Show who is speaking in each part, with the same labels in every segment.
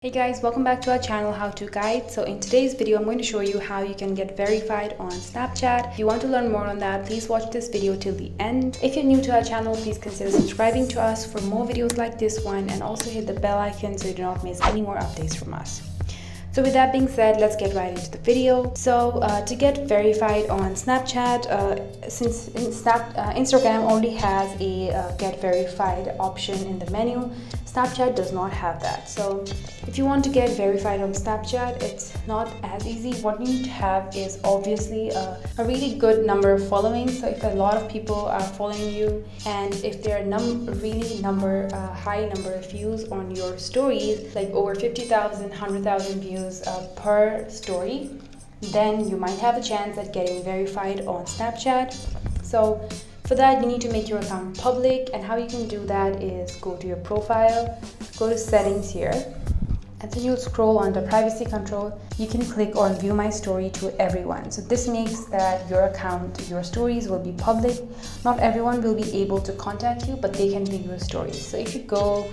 Speaker 1: Hey guys, welcome back to our channel How To Guide. So in today's video I'm going to show you how you can get verified on Snapchat. If you want to learn more on that, please watch this video till the end. If you're new to our channel, please consider subscribing to us for more videos like this one, and also hit the bell icon so you do not miss any more updates from us. So with that being said, let's get right into the video. So to get verified on Snapchat, since Instagram only has a get verified option in the menu, Snapchat does not have that. So if you want to get verified on Snapchat, it's not as easy. What you need to have is obviously a really good number of followings. So if a lot of people are following you, and if there are high number of views on your stories, like over 50,000, 100,000 views per story, then you might have a chance at getting verified on Snapchat. So for that, you need to make your account public, and how you can do that is go to your profile, go to settings here, and then you'll scroll under privacy control. You can click on view my story to everyone. So this makes that your account, your stories will be public. Not everyone will be able to contact you, but they can view your stories. So if you go,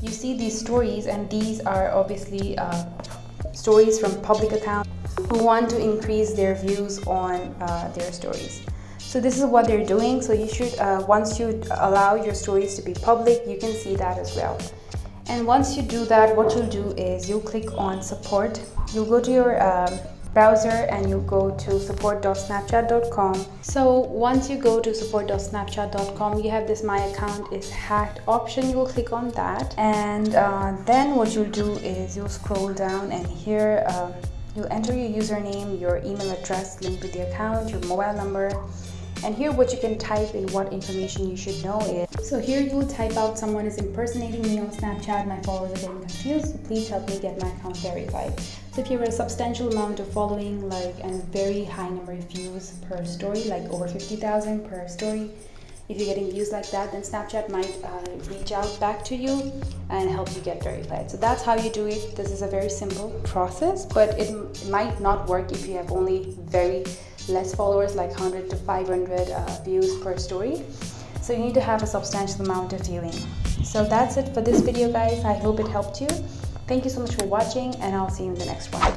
Speaker 1: you see these stories, and these are obviously stories from public accounts who want to increase their views on their stories. So this is what they're doing. So you should, once you allow your stories to be public, you can see that as well. And once you do that, what you'll do is you'll click on support. You'll go to your browser and you'll go to support.snapchat.com. So once you go to support.snapchat.com, you have this my account is hacked option. You will click on that, and then what you'll do is you'll scroll down, and here you'll enter your username, your email address linked with the account, your mobile number. And here what you can type in, what information you should know is. So here you will type out, someone is impersonating me on Snapchat, my followers are getting confused, so please help me get my account verified. So if you have a substantial amount of following, and very high number of views per story, like over 50,000 per story, if you're getting views like that, then Snapchat might reach out back to you and help you get verified. So that's how you do it. This is a very simple process, but it might not work if you have only very less followers, like 100 to 500 views per story. So you need to have a substantial amount of viewing. So that's it for this video, guys. I hope it helped you. Thank you so much for watching, and I'll see you in the next one.